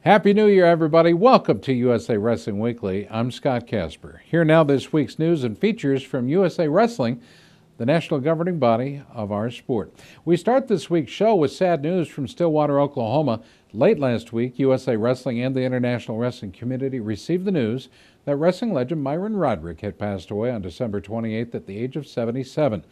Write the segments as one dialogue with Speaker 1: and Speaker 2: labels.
Speaker 1: Happy New Year, everybody. Welcome to USA Wrestling Weekly. I'm Scott Casper. Here now this week's news and features from USA Wrestling, the national governing body of our sport. We start this week's show with sad news from Stillwater, Oklahoma. Late last week, USA Wrestling and the international wrestling community received the news that wrestling legend Myron Roderick had passed away on December 28th at the age of 77.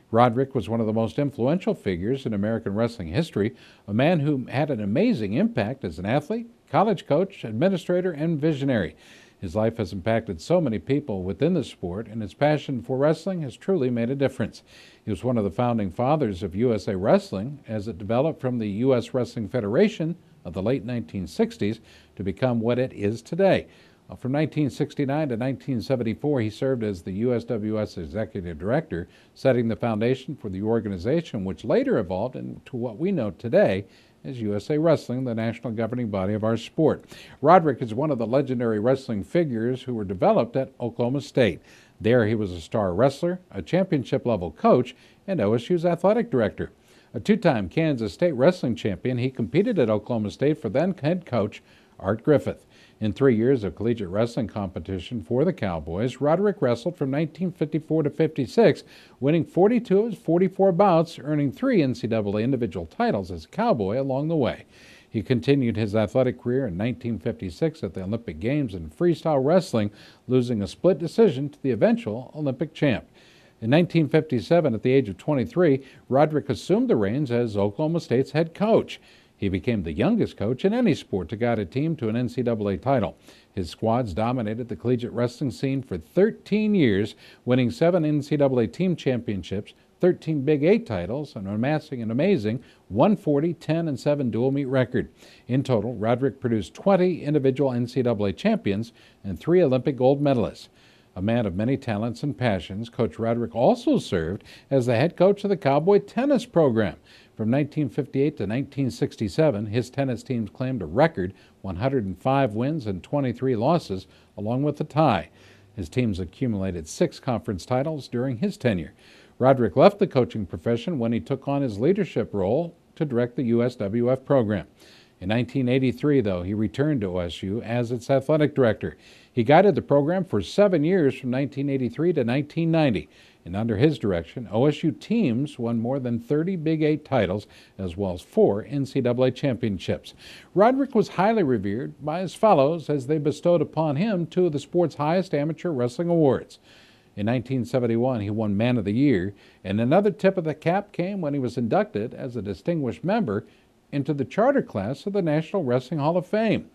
Speaker 1: Roderick was one of the most influential figures in American wrestling history, a man who had an amazing impact as an athlete, college coach, administrator, and visionary. His life has impacted so many people within the sport, and his passion for wrestling has truly made a difference. He was one of the founding fathers of USA Wrestling as it developed from the U.S. Wrestling Federation of the late 1960s to become what it is today. From 1969 to 1974, he served as the USWS Executive Director, setting the foundation for the organization, which later evolved into what we know today as USA Wrestling, the national governing body of our sport. Roderick is one of the legendary wrestling figures who were developed at Oklahoma State. There he was a star wrestler, a championship-level coach, and OSU's athletic director. A two-time Kansas State wrestling champion, he competed at Oklahoma State for then head coach Art Griffith. In 3 years of collegiate wrestling competition for the Cowboys, Roderick wrestled from 1954 to 56, winning 42 of his 44 bouts, earning 3 NCAA individual titles as a Cowboy along the way. He continued his athletic career in 1956 at the Olympic Games in freestyle wrestling, losing a split decision to the eventual Olympic champ. In 1957, at the age of 23, Roderick assumed the reins as Oklahoma State's head coach. He became the youngest coach in any sport to guide a team to an NCAA title. His squads dominated the collegiate wrestling scene for 13 years, winning 7 NCAA team championships, 13 Big 8 titles, and amassing an amazing 140, 10, and 7 dual meet record. In total, Roderick produced 20 individual NCAA champions and 3 Olympic gold medalists. A man of many talents and passions, Coach Roderick also served as the head coach of the Cowboy tennis program. From 1958 to 1967, his tennis teams claimed a record 105 wins and 23 losses, along with a tie. His teams accumulated 6 conference titles during his tenure. Roderick left the coaching profession when he took on his leadership role to direct the USWF program. In 1983, though, he returned to OSU as its athletic director. He guided the program for 7 years from 1983 to 1990. And under his direction, OSU teams won more than 30 Big 8 titles, as well as 4 NCAA championships. Roderick was highly revered by his fellows as they bestowed upon him 2 of the sport's highest amateur wrestling awards. In 1971, he won Man of the Year, and another tip of the cap came when he was inducted as a distinguished member into the charter class of the National Wrestling Hall of Fame.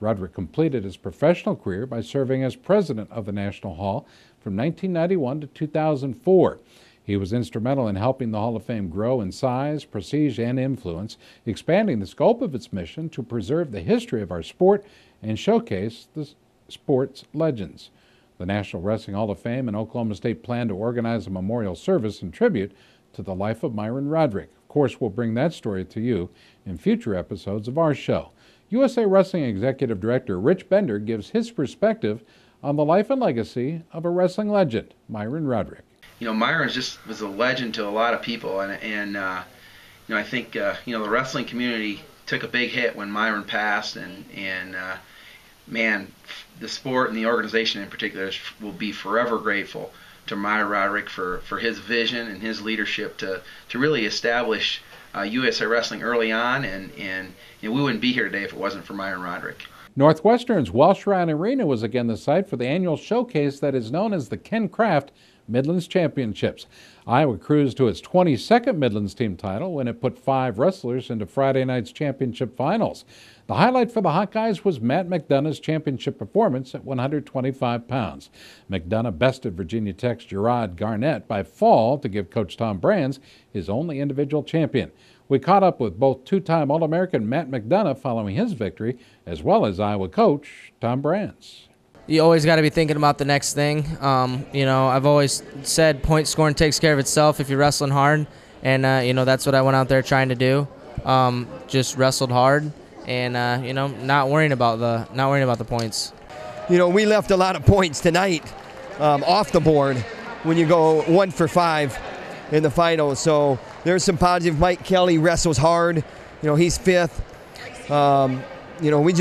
Speaker 1: Roderick completed his professional career by serving as president of the National Hall from 1991 to 2004. He was instrumental in helping the Hall of Fame grow in size, prestige, and influence, expanding the scope of its mission to preserve the history of our sport and showcase the sport's legends. The National Wrestling Hall of Fame and Oklahoma State plan to organize a memorial service in tribute to the life of Myron Roderick. Of course, we'll bring that story to you in future episodes of our show. USA Wrestling Executive Director Rich Bender gives his perspective on the life and legacy of a wrestling legend, Myron Roderick.
Speaker 2: You know, Myron just was a legend to a lot of people, and I think the wrestling community took a big hit when Myron passed, and man, the sport and the organization in particular will be forever grateful to Myron Roderick for his vision and his leadership to really establish USA Wrestling early on, and we wouldn't be here today if it wasn't for Myron Roderick.
Speaker 1: Northwestern's Welsh Ryan Arena was again the site for the annual showcase that is known as the Craft Midlands Championships. Iowa cruised to its 22nd Midlands team title when it put 5 wrestlers into Friday night's championship finals. The highlight for the Hawkeyes was Matt McDonough's championship performance at 125 pounds. McDonough bested Virginia Tech's Gerard Garnett by fall to give Coach Tom Brands his only individual champion. We caught up with both 2-time All-American Matt McDonough following his victory, as well as Iowa coach Tom Brands.
Speaker 3: You always got to be thinking about the next thing. I've always said point scoring takes care of itself if you're wrestling hard, and that's what I went out there trying to do. Just wrestled hard, and not worrying about the points.
Speaker 4: We left a lot of points tonight off the board when you go 1 for 5 in the finals. So there's some positive. Mike Kelly wrestles hard. He's 5th. You know, we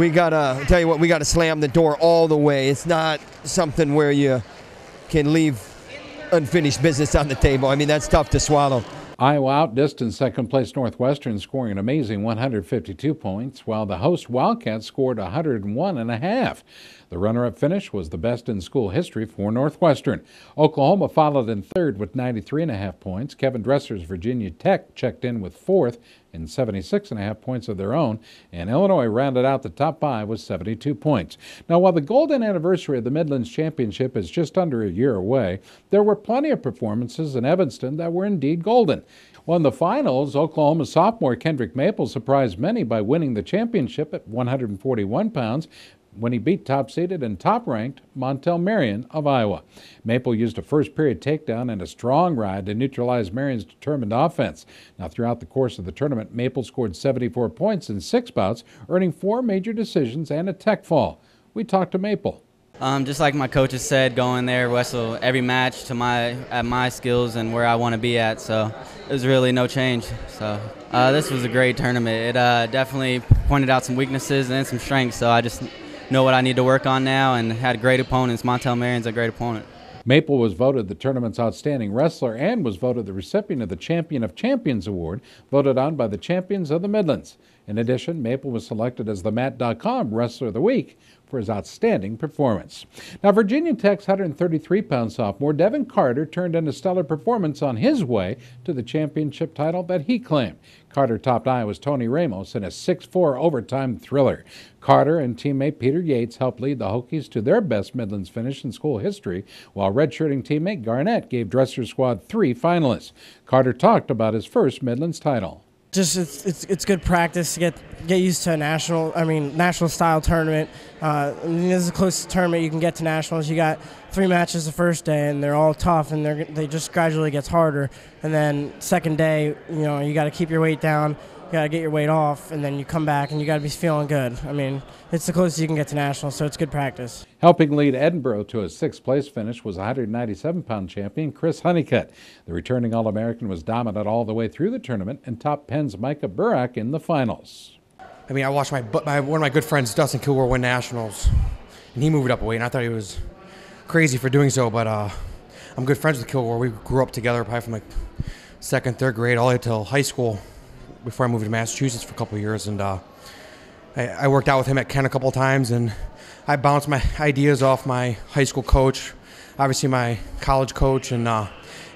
Speaker 4: gotta tell you what, we gotta slam the door all the way. It's not something where you can leave unfinished business on the table. I mean, that's tough to swallow.
Speaker 1: Iowa outdistanced second-place Northwestern, scoring an amazing 152 points, while the host Wildcats scored 101.5. The runner-up finish was the best in school history for Northwestern. Oklahoma followed in third with 93.5 points. Kevin Dresser's Virginia Tech checked in with fourth and 76.5 points of their own, and Illinois rounded out the top five with 72 points. Now, while the golden anniversary of the Midlands Championship is just under a year away, there were plenty of performances in Evanston that were indeed golden. Well, in the finals, Oklahoma sophomore Kendrick Maple surprised many by winning the championship at 141 pounds when he beat top-seeded and top-ranked Montel Marion of Iowa. Maple used a first-period takedown and a strong ride to neutralize Marion's determined offense. Now, throughout the course of the tournament, Maple scored 74 points in 6 bouts, earning 4 major decisions and a tech fall. We talked to Maple.
Speaker 5: Just like my coaches said, going there, wrestle every match to my skills and where I want to be at. So it was really no change. So this was a great tournament. It definitely pointed out some weaknesses and some strengths. So I just know what I need to work on now, and had great opponents. Montel Marion's a great opponent.
Speaker 1: Maple was voted the tournament's outstanding wrestler and was voted the recipient of the Champion of Champions Award, voted on by the champions of the Midlands. In addition, Maple was selected as the Mat.com Wrestler of the Week for his outstanding performance. Now, Virginia Tech's 133-pound sophomore Devin Carter turned in a stellar performance on his way to the championship title that he claimed. Carter topped Iowa's Tony Ramos in a 6-4 overtime thriller. Carter and teammate Peter Yates helped lead the Hokies to their best Midlands finish in school history, while redshirting teammate Garnett gave Dresser's squad 3 finalists. Carter talked about his first Midlands title.
Speaker 6: Just it's good practice to get used to a national style tournament. This is the closest tournament you can get to nationals. You got 3 matches the first day, and they're all tough, and they just gradually gets harder. And then second day, you got to keep your weight down, you got to get your weight off, and then you come back and you got to be feeling good. I mean, it's the closest you can get to nationals, so it's good practice.
Speaker 1: Helping lead Edinburgh to a 6th-place finish was 197-pound champion Chris Honeycutt. The returning All-American was dominant all the way through the tournament and topped Penn's Micah Burak in the finals.
Speaker 7: I mean, I watched one of my good friends, Dustin Kilgore, win nationals, and he moved up a weight, and I thought he was crazy for doing so, but I'm good friends with Kilgore. We grew up together probably from like 2nd, 3rd grade all the way till high school before I moved to Massachusetts for a couple of years, and I worked out with him at Kent a couple of times, and I bounced my ideas off my high school coach, obviously my college coach, and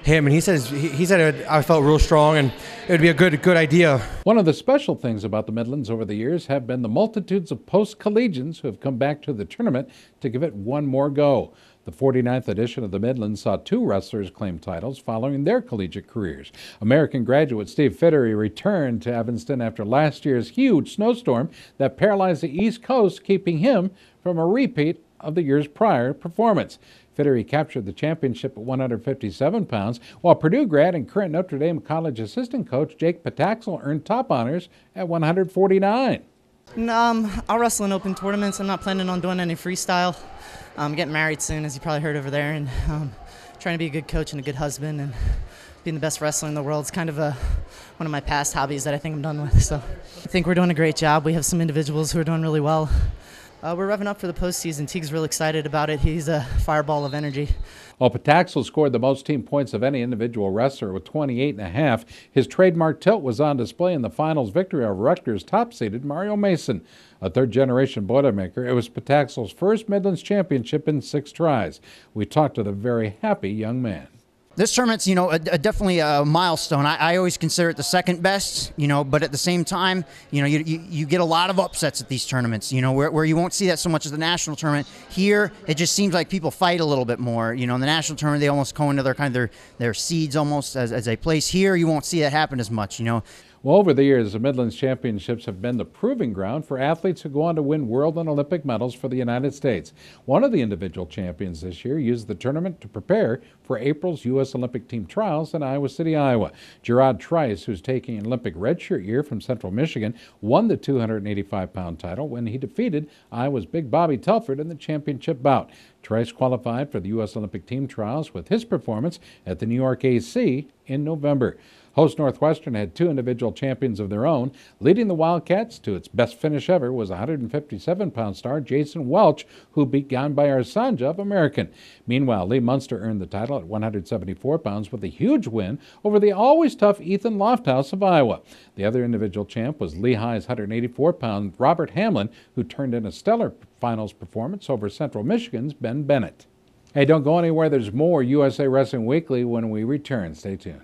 Speaker 7: him, and he said I felt real strong, and it would be a good idea.
Speaker 1: One of the special things about the Midlands over the years have been the multitudes of post-collegians who have come back to the tournament to give it one more go. The 49th edition of the Midlands saw 2 wrestlers claim titles following their collegiate careers. American graduate Steve Fittery returned to Evanston after last year's huge snowstorm that paralyzed the East Coast, keeping him from a repeat of the year's prior performance. Fittery captured the championship at 157 pounds, while Purdue grad and current Notre Dame College assistant coach Jake Pataxel earned top honors at 149.
Speaker 8: I'll wrestle in open tournaments. I'm not planning on doing any freestyle. I'm getting married soon, as you probably heard over there, and trying to be a good coach and a good husband and being the best wrestler in the world is kind of one of my past hobbies that I think I'm done with. So I think we're doing a great job. We have some individuals who are doing really well. We're revving up for the postseason. Teague's real excited about it. He's a fireball of energy.
Speaker 1: While Pataxel scored the most team points of any individual wrestler with 28.5, his trademark tilt was on display in the finals victory over Rutgers top-seeded Mario Mason. A third-generation Boilermaker, it was Pataxel's first Midlands championship in 6 tries. We talked to the very happy young man.
Speaker 9: This tournament's, definitely a milestone. I always consider it the second best, but at the same time, you get a lot of upsets at these tournaments, where you won't see that so much as the national tournament. Here, it just seems like people fight a little bit more. In the national tournament, they almost go into their seeds almost as a place. Here, you won't see that happen as much,
Speaker 1: Well, over the years, the Midlands Championships have been the proving ground for athletes who go on to win world and Olympic medals for the United States. One of the individual champions this year used the tournament to prepare for April's U.S. Olympic team trials in Iowa City, Iowa. Gerard Trice, who's taking an Olympic redshirt year from Central Michigan, won the 285-pound title when he defeated Iowa's Big Bobby Telford in the championship bout. Trice qualified for the U.S. Olympic team trials with his performance at the New York AC in November. Host Northwestern had two individual champions of their own. Leading the Wildcats to its best finish ever was 157-pound star Jason Welch, who beat Ganbayar Sanja of American. Meanwhile, Lee Munster earned the title at 174 pounds with a huge win over the always tough Ethan Lofthouse of Iowa. The other individual champ was Lehigh's 184-pound Robert Hamlin, who turned in a stellar finals performance over Central Michigan's Ben Bennett. Hey, don't go anywhere. There's more USA Wrestling Weekly when we return. Stay tuned.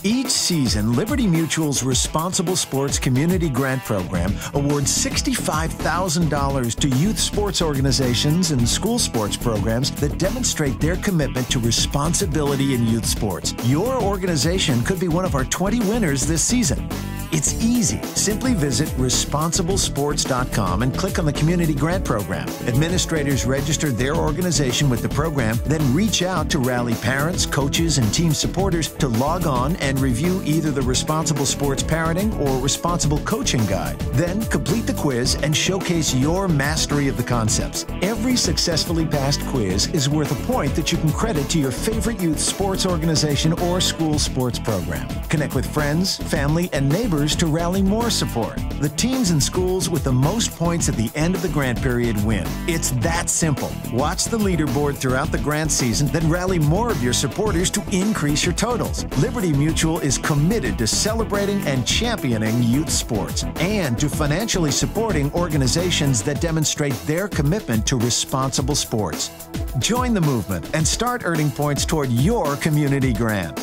Speaker 10: Each season, Liberty Mutual's Responsible Sports Community Grant Program awards $65,000 to youth sports organizations and school sports programs that demonstrate their commitment to responsibility in youth sports. Your organization could be one of our 20 winners this season. It's easy. Simply visit responsiblesports.com and click on the Community Grant Program. Administrators register their organization with the program, then reach out to rally parents, coaches, and team supporters to log on and review either the Responsible Sports Parenting or Responsible Coaching Guide. Then complete the quiz and showcase your mastery of the concepts. Every successfully passed quiz is worth a point that you can credit to your favorite youth sports organization or school sports program. Connect with friends, family, and neighbors to rally more support. The teams and schools with the most points at the end of the grant period win. It's that simple. Watch the leaderboard throughout the grant season, then rally more of your supporters to increase your totals. Liberty Mutual is committed to celebrating and championing youth sports and to financially supporting organizations that demonstrate their commitment to responsible sports. Join the movement and start earning points toward your community grant.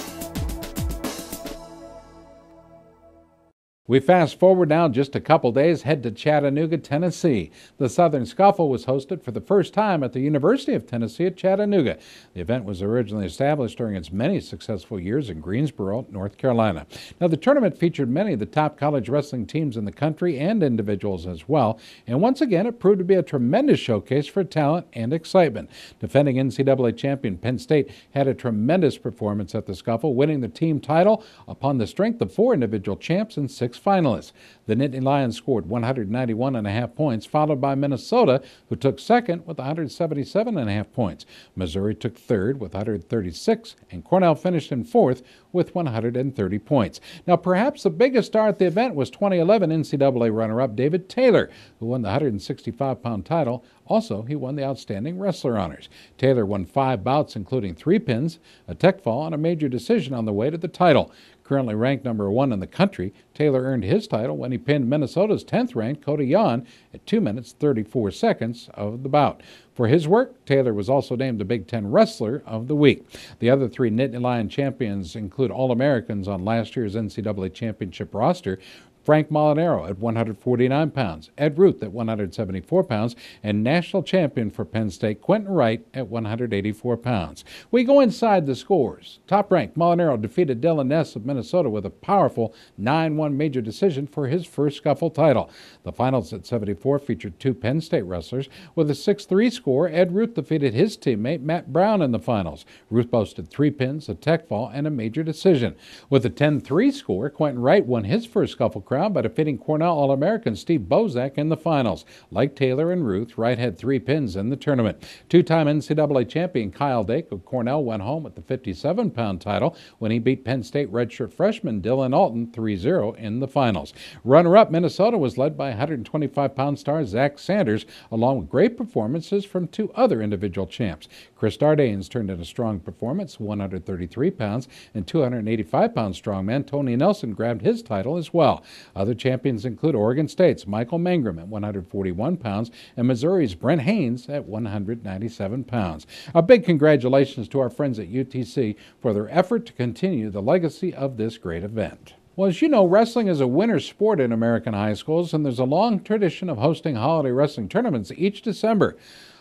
Speaker 1: We fast forward now just a couple days, head to Chattanooga, Tennessee. The Southern Scuffle was hosted for the first time at the University of Tennessee at Chattanooga. The event was originally established during its many successful years in Greensboro, North Carolina. Now, the tournament featured many of the top college wrestling teams in the country and individuals as well. And once again, it proved to be a tremendous showcase for talent and excitement. Defending NCAA champion Penn State had a tremendous performance at the Scuffle, winning the team title upon the strength of 4 individual champs and 6 finalists. The Nittany Lions scored 191.5 points, followed by Minnesota, who took second with 177.5 points. Missouri took third with 136, and Cornell finished in fourth with 130 points. Now, perhaps the biggest star at the event was 2011 NCAA runner-up David Taylor, who won the 165-pound title. Also, he won the Outstanding Wrestler honors. Taylor won 5 bouts, including 3 pins, a tech fall, and a major decision on the way to the title. Currently ranked number 1 in the country, Taylor earned his title when he pinned Minnesota's 10th-ranked Cody Yan at 2 minutes 34 seconds of the bout. For his work, Taylor was also named the Big Ten Wrestler of the Week. The other 3 Nittany Lion champions include All-Americans on last year's NCAA championship roster: Frank Molinaro at 149 pounds, Ed Ruth at 174 pounds, and national champion for Penn State Quentin Wright at 184 pounds. We go inside the scores. Top-ranked Molinaro defeated Dylan Ness of Minnesota with a powerful 9-1 major decision for his first Scuffle title. The finals at 74 featured 2 Penn State wrestlers. With a 6-3 score, Ed Ruth defeated his teammate Matt Brown in the finals. Ruth boasted 3 pins, a tech fall, and a major decision. With a 10-3 score, Quentin Wright won his first Scuffle crown by defeating Cornell All-American Steve Bozak in the finals. Like Taylor and Ruth, Wright had 3 pins in the tournament. 2-time NCAA champion Kyle Dake of Cornell went home with the 57-pound title when he beat Penn State redshirt freshman Dylan Alton 3-0 in the finals. Runner-up Minnesota was led by 125-pound star Zach Sanders, along with great performances from 2 other individual champs. Chris Dardanes turned in a strong performance, 133 pounds, and 285-pound strongman Tony Nelson grabbed his title as well. Other champions include Oregon State's Michael Mangrum at 141 pounds and Missouri's Brent Haynes at 197 pounds. A big congratulations to our friends at UTC for their effort to continue the legacy of this great event. Well, as you know, wrestling is a winter sport in American high schools, and there's a long tradition of hosting holiday wrestling tournaments each December.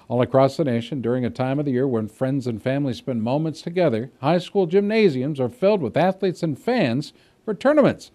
Speaker 1: All across the nation, during a time of the year when friends and family spend moments together, high school gymnasiums are filled with athletes and fans for tournaments.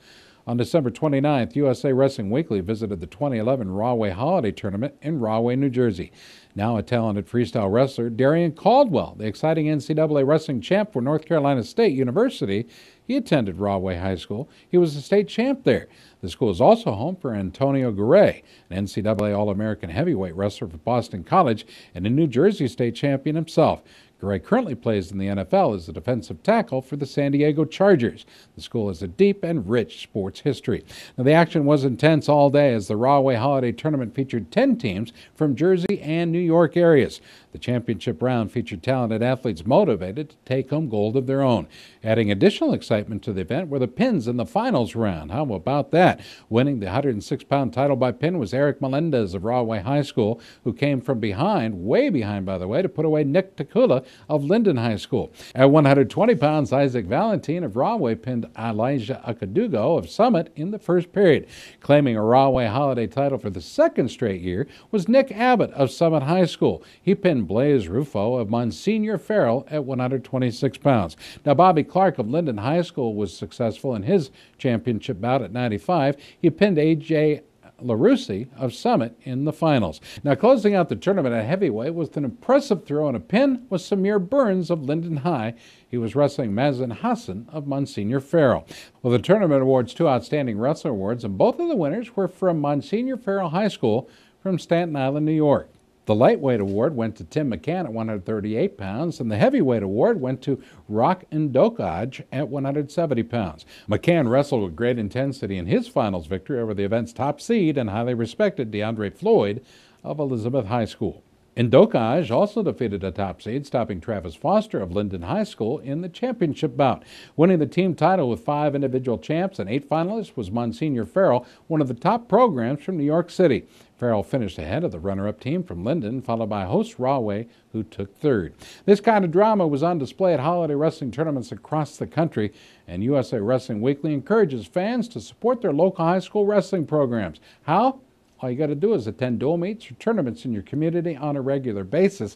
Speaker 1: On December 29th, USA Wrestling Weekly visited the 2011 Rahway Holiday Tournament in Rahway, New Jersey. Now a talented freestyle wrestler, Darian Caldwell, the exciting NCAA wrestling champ for North Carolina State University, he attended Rahway High School. He was the state champ there. The school is also home for Antonio Garay, an NCAA All-American heavyweight wrestler for Boston College and a New Jersey state champion himself. Garay currently plays in the NFL as a defensive tackle for the San Diego Chargers. The school has a deep and rich sports history. Now, the action was intense all day as the Rahway Holiday Tournament featured 10 teams from Jersey and New York areas. The championship round featured talented athletes motivated to take home gold of their own. Adding additional excitement to the event were the pins in the finals round. How about that? Winning the 106-pound title by pin was Eric Melendez of Rahway High School, who came from behind, way behind by the way, to put away Nick Takula of Linden High School. At 120 pounds, Isaac Valentine of Rahway pinned Elijah Akadugo of Summit in the first period. Claiming a Rahway Holiday title for the second straight year was Nick Abbott of Summit High School. He pinned Blaze Rufo of Monsignor Farrell at 126 pounds. Now, Bobby Clark of Linden High School was successful in his championship bout at 95. He pinned A.J. LaRusi of Summit in the finals. Now, closing out the tournament at heavyweight with an impressive throw and a pin was Samir Burns of Linden High. He was wrestling Mazen Hassan of Monsignor Farrell. Well, the tournament awards 2 Outstanding Wrestler Awards, and both of the winners were from Monsignor Farrell High School from Staten Island, New York. The lightweight award went to Tim McCann at 138 pounds, and the heavyweight award went to Rock Ndokaj at 170 pounds. McCann wrestled with great intensity in his finals victory over the event's top seed and highly respected DeAndre Floyd of Elizabeth High School. Ndokaj also defeated a top seed, stopping Travis Foster of Linden High School in the championship bout. Winning the team title with 5 individual champs and 8 finalists was Monsignor Farrell, one of the top programs from New York City. Farrell finished ahead of the runner-up team from Linden, followed by host Rahway, who took third. This kind of drama was on display at holiday wrestling tournaments across the country, and USA Wrestling Weekly encourages fans to support their local high school wrestling programs. How? All you got to do is attend dual meets or tournaments in your community on a regular basis.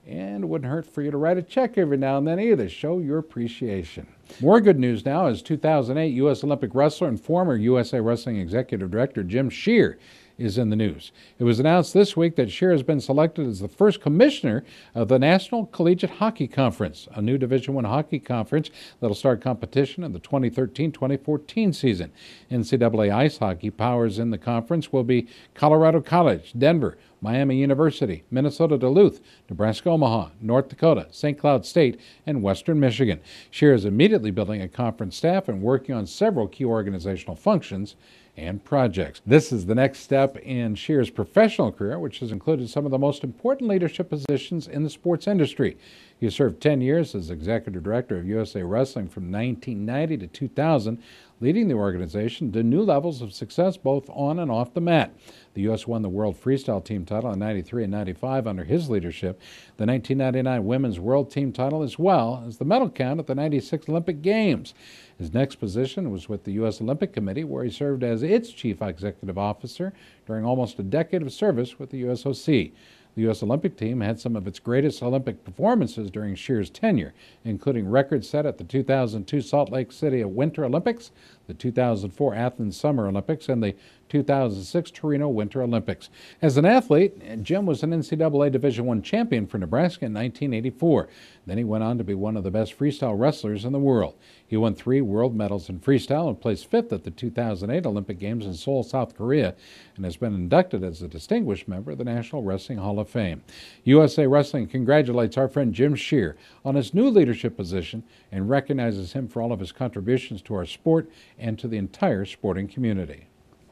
Speaker 1: And it wouldn't hurt for you to write a check every now and then either. Show your appreciation. More good news now as 2008 U.S. Olympic wrestler and former USA Wrestling Executive Director Jim Shear is in the news. It was announced this week that Shear has been selected as the first commissioner of the National Collegiate Hockey Conference, a new Division I hockey conference that will start competition in the 2013-2014 season. NCAA ice hockey powers in the conference will be Colorado College, Denver, Miami University, Minnesota Duluth, Nebraska Omaha, North Dakota, St. Cloud State, and Western Michigan. Shear is immediately building a conference staff and working on several key organizational functions and projects. This is the next step in Shear's professional career, which has included some of the most important leadership positions in the sports industry. He served 10 years as executive director of USA Wrestling from 1990 to 2000, leading the organization to new levels of success both on and off the mat. The U.S. won the World Freestyle Team title in 93 and 95 under his leadership, the 1999 Women's World Team title, as well as the medal count at the 96 Olympic Games. His next position was with the U.S. Olympic Committee, where he served as its chief executive officer during almost a decade of service with the USOC. The U.S. Olympic team had some of its greatest Olympic performances during Shear's tenure, including records set at the 2002 Salt Lake City Winter Olympics, the 2004 Athens Summer Olympics, and the 2006 Torino Winter Olympics. As an athlete, Jim was an NCAA Division I champion for Nebraska in 1984. Then he went on to be one of the best freestyle wrestlers in the world. He won 3 world medals in freestyle and placed 5th at the 2008 Olympic Games in Seoul, South Korea, and has been inducted as a distinguished member of the National Wrestling Hall of Fame. USA Wrestling congratulates our friend Jim Shear on his new leadership position and recognizes him for all of his contributions to our sport and to the entire sporting community.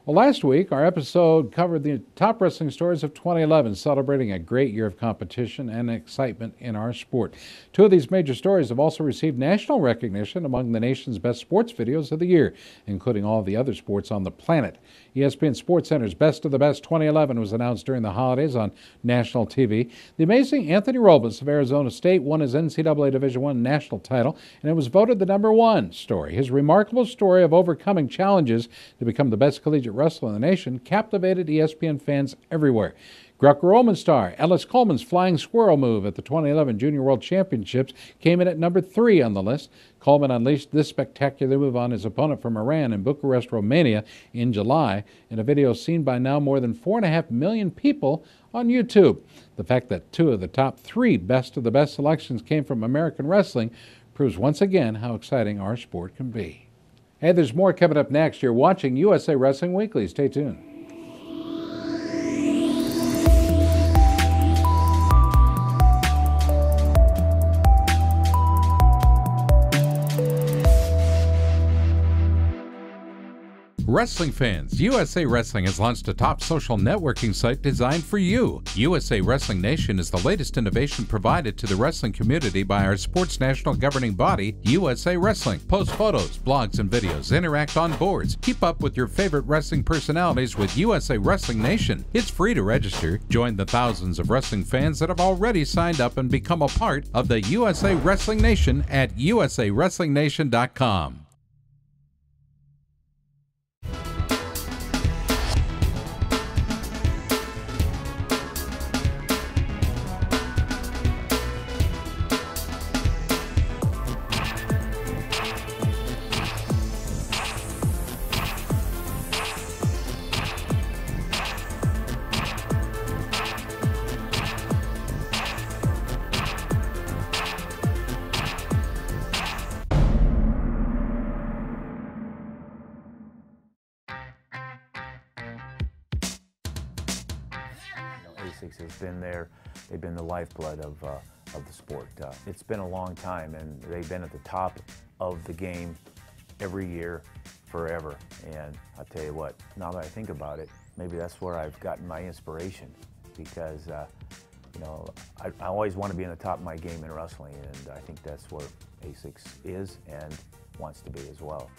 Speaker 1: Well, last week, our episode covered the top wrestling stories of 2011, celebrating a great year of competition and excitement in our sport. 2 of these major stories have also received national recognition among the nation's best sports videos of the year, including all the other sports on the planet. ESPN SportsCenter's Best of the Best 2011 was announced during the holidays on national TV. The amazing Anthony Robles of Arizona State won his NCAA Division I national title, and it was voted the #1 story. His remarkable story of overcoming challenges to become the best collegiate wrestler in the nation captivated ESPN fans everywhere. Greco-Roman star Ellis Coleman's flying squirrel move at the 2011 Junior World Championships came in at number 3 on the list. Coleman unleashed this spectacular move on his opponent from Iran in Bucharest, Romania in July in a video seen by now more than 4.5 million people on YouTube. The fact that 2 of the top 3 best of the best selections came from American wrestling proves once again how exciting our sport can be. Hey, there's more coming up next. You're watching USA Wrestling Weekly. Stay tuned. Wrestling fans, USA Wrestling has launched a top social networking site designed for you. USA Wrestling Nation is the latest innovation provided to the wrestling community by our sports national governing body, USA Wrestling. Post photos, blogs, and videos, interact on boards. Keep up with your favorite wrestling personalities with USA Wrestling Nation. It's free to register. Join the thousands of wrestling fans that have already signed up and become a part of the USA Wrestling Nation at usawrestlingnation.com.
Speaker 11: ASICS has been there. They've been the lifeblood of the sport. It's been a long time, and they've been at the top of the game every year, forever. And I'll tell you what, now that I think about it, maybe that's where I've gotten my inspiration, because you know, I always want to be in the top of my game in wrestling, and I think that's where ASICS is and wants to be as well.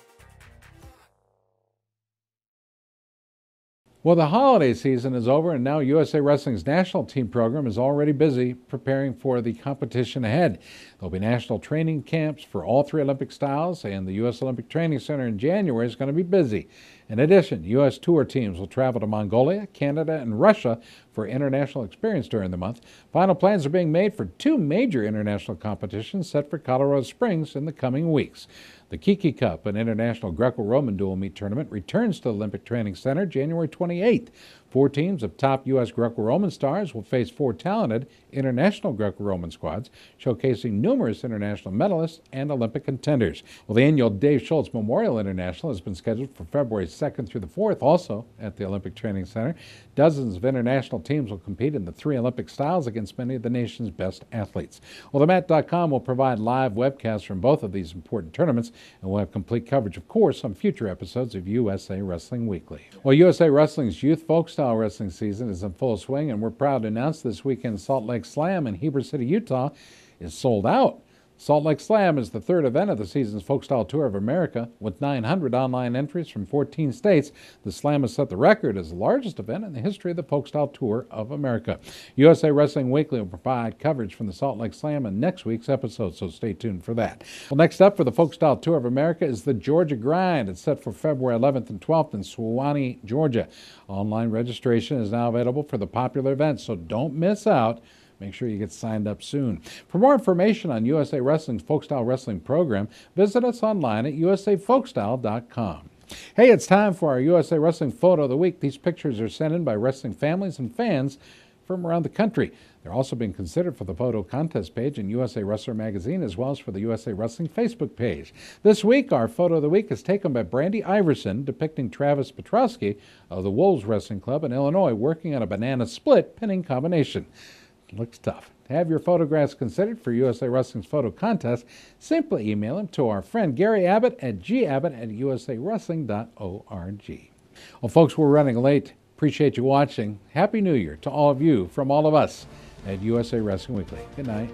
Speaker 1: Well, the holiday season is over, and now USA Wrestling's national team program is already busy preparing for the competition ahead. There'll be national training camps for all 3 Olympic styles, and the U.S. Olympic Training Center in January is going to be busy. In addition, U.S. tour teams will travel to Mongolia, Canada, and Russia for international experience during the month. Final plans are being made for 2 major international competitions set for Colorado Springs in the coming weeks. The Kiki Cup, an international Greco-Roman dual meet tournament, returns to the Olympic Training Center January 28th. 4 teams of top U.S. Greco-Roman stars will face 4 talented international Greco-Roman squads, showcasing numerous international medalists and Olympic contenders. Well, the annual Dave Schultz Memorial International has been scheduled for February 2nd through the 4th, also at the Olympic Training Center. Dozens of international teams will compete in the 3 Olympic styles against many of the nation's best athletes. Well, themat.com will provide live webcasts from both of these important tournaments, and we'll have complete coverage, of course, on future episodes of USA Wrestling Weekly. Well, USA Wrestling's youth folk style wrestling season is in full swing, and we're proud to announce this weekend's Salt Lake Slam in Heber City, Utah is sold out. Salt Lake Slam is the 3rd event of the season's Folkstyle Tour of America. With 900 online entries from 14 states, the Slam has set the record as the largest event in the history of the Folkstyle Tour of America. USA Wrestling Weekly will provide coverage from the Salt Lake Slam in next week's episode, so stay tuned for that. Well, next up for the Folkstyle Tour of America is the Georgia Grind. It's set for February 11th and 12th in Suwanee, Georgia. Online registration is now available for the popular event, so don't miss out. Make sure you get signed up soon. For more information on USA Wrestling's Folkstyle Wrestling program, visit us online at usafolkstyle.com. Hey, it's time for our USA Wrestling Photo of the Week. These pictures are sent in by wrestling families and fans from around the country. They're also being considered for the photo contest page in USA Wrestler magazine, as well as for the USA Wrestling Facebook page. This week, our Photo of the Week is taken by Brandy Iverson, depicting Travis Petrowski of the Wolves Wrestling Club in Illinois, working on a banana split pinning combination. Looks tough. To have your photographs considered for USA Wrestling's photo contest, simply email them to our friend Gary Abbott at gabbott@usawrestling.org. Well, folks, we're running late. Appreciate you watching. Happy New Year to all of you from all of us at USA Wrestling Weekly. Good night.